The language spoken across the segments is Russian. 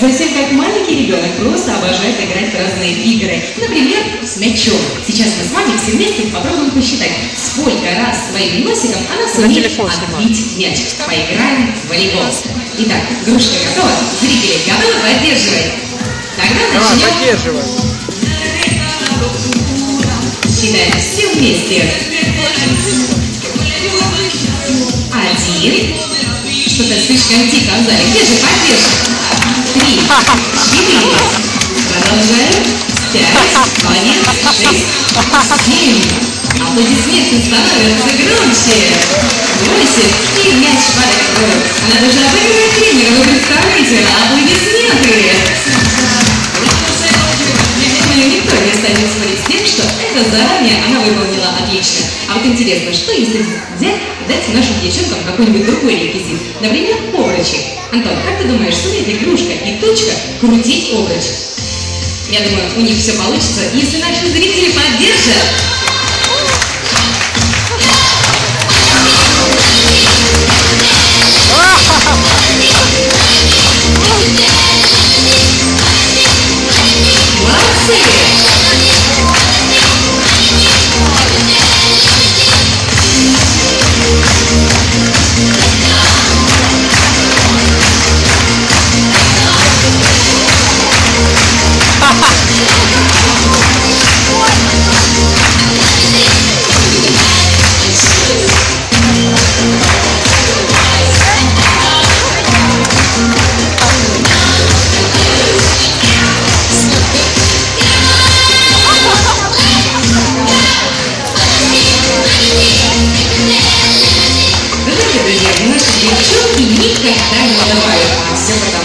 совсем как маленький ребенок, просто обожает играть в разные игры. Например, с мячом. Сейчас мы с вами все вместе попробуем посчитать, сколько раз своим носиком она сумеет отбить мяч. Поиграем в волейбол. Итак, игрушка готова? Зрители готовы поддерживать? Тогда начнем. Поддерживай. Считаем все вместе. 1. Что-то слишком тихо, Азарик. Где же поддержка? 3, 4. Продолжаем. 5, молодец. 6, 7. Аплодисменты становятся громче. 8. И мяч падает в гол. Она даже обыгрывает тренера. Вы представляете? Аплодисменты. Никто не станет спорить с тем, что это заранее она выполнила отлично. А вот интересно, что если дать нашим девчонкам какой-нибудь другой реквизит? Например, обручи. Антон, как ты думаешь, сумеет игрушка и точка крутить обруч? Я думаю, у них все получится, если наши зрители поддержат.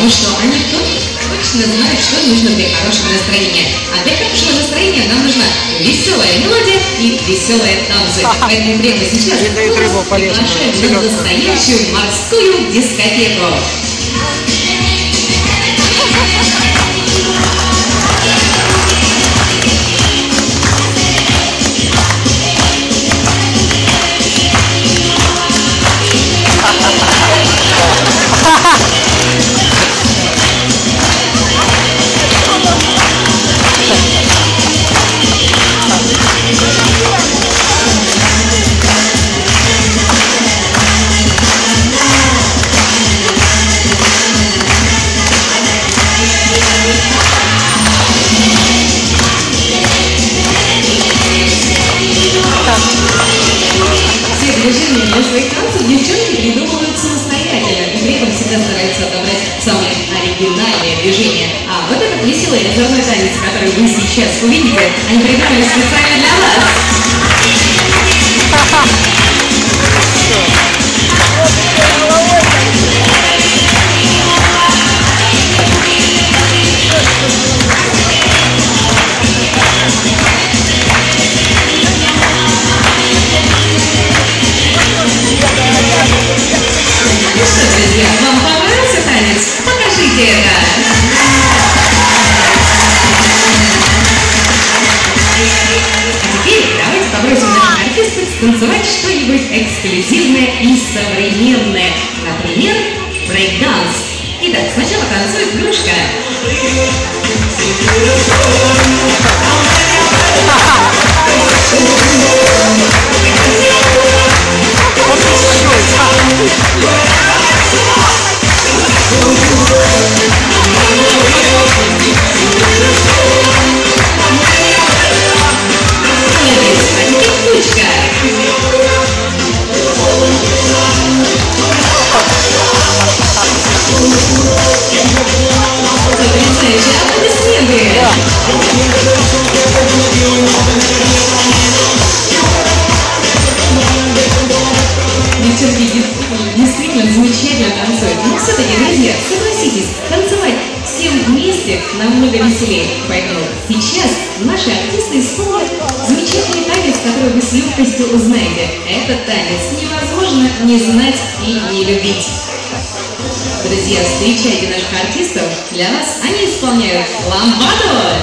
Потому что они точно знают, что нужно для хорошего настроения. А для хорошего настроения нам нужна веселая мелодия и веселые танцы. Поэтому прямо сейчас приглашаем на настоящую морскую дискотеку. Движения для своих танцев девчонки придумывают самостоятельно и при этом всегда стараются отобрать самые оригинальные движения. А вот этот веселый озорной танец, который вы сейчас увидите, они придумали специально для вас. Друзья, вам понравился танец? Покажите это! А теперь давайте попросим наших артистов станцевать что-нибудь эксклюзивное и современное. Например, брейк-данс. Итак, сначала танцует Грушка. Девчонки действительно замечательно танцуют. Но все-таки, друзья, согласитесь, танцевать всем вместе намного веселее. Поэтому сейчас наши артисты исполнят замечательный танец, который вы с легкостью узнаете. Этот танец невозможно не знать и не любить. Друзья, встречайте наших артистов. Для вас они исполняют ламбаду.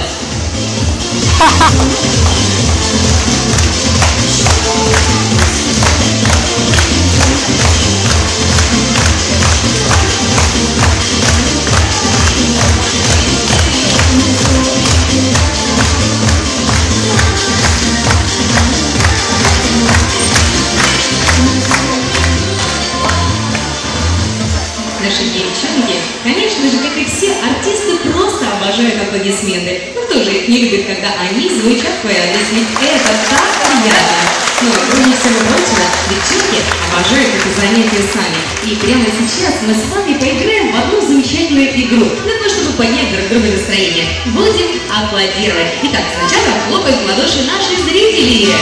Конечно же, как и все, артисты просто обожают аплодисменты. Ну кто же их не любит, когда они звучат в твой адрес, ведь это так приятно. Ну и кроме всего прочего, девчонки обожают это занятие сами. И прямо сейчас мы с вами поиграем в одну замечательную игру, для того, чтобы поднять друг другу настроение. Будем аплодировать. Итак, сначала хлопают в ладоши наши зрители.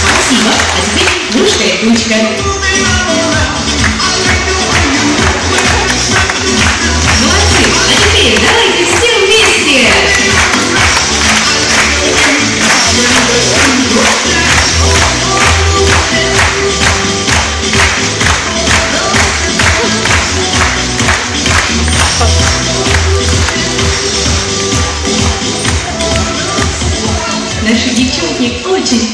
Спасибо. А теперь ручка и ручка. Молодцы. А теперь давайте все вместе. Наши девчонки очень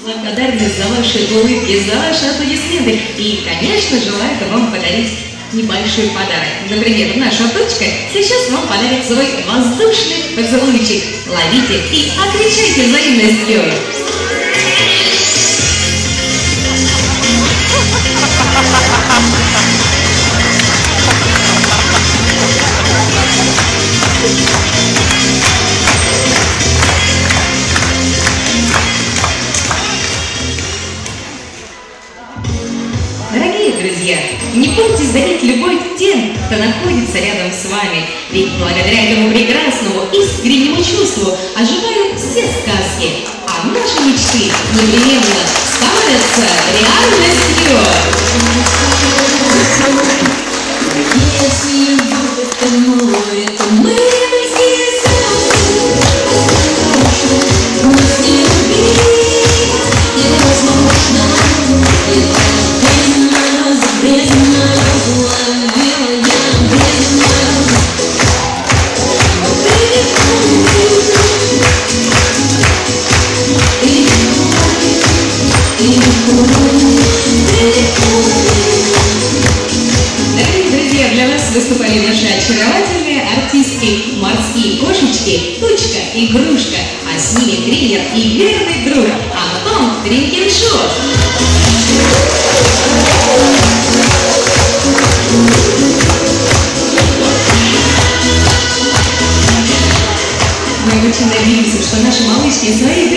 благодарны за ваши улыбки, за ваши аплодисменты. И, конечно, желают вам подарить небольшой подарок. Например, наша дочка сейчас вам подарит свой воздушный поцелуйчик. Ловите и отвечайте взаимностью. Дорогие друзья, не бойтесь дарить любовь тем, кто находится рядом с вами, ведь благодаря этому прекрасному, искреннему чувству оживают все сказки, а наши мечты непременно становятся реальностью. Если любовь это море, то мы близкие Дорогие друзья, для вас выступали наши очаровательные артистки «Морские кошечки», «Тучка», «Игрушка», а с ними тренер и верный друг Антон Тринкеншов. Мы очень надеемся, что наши малышки свои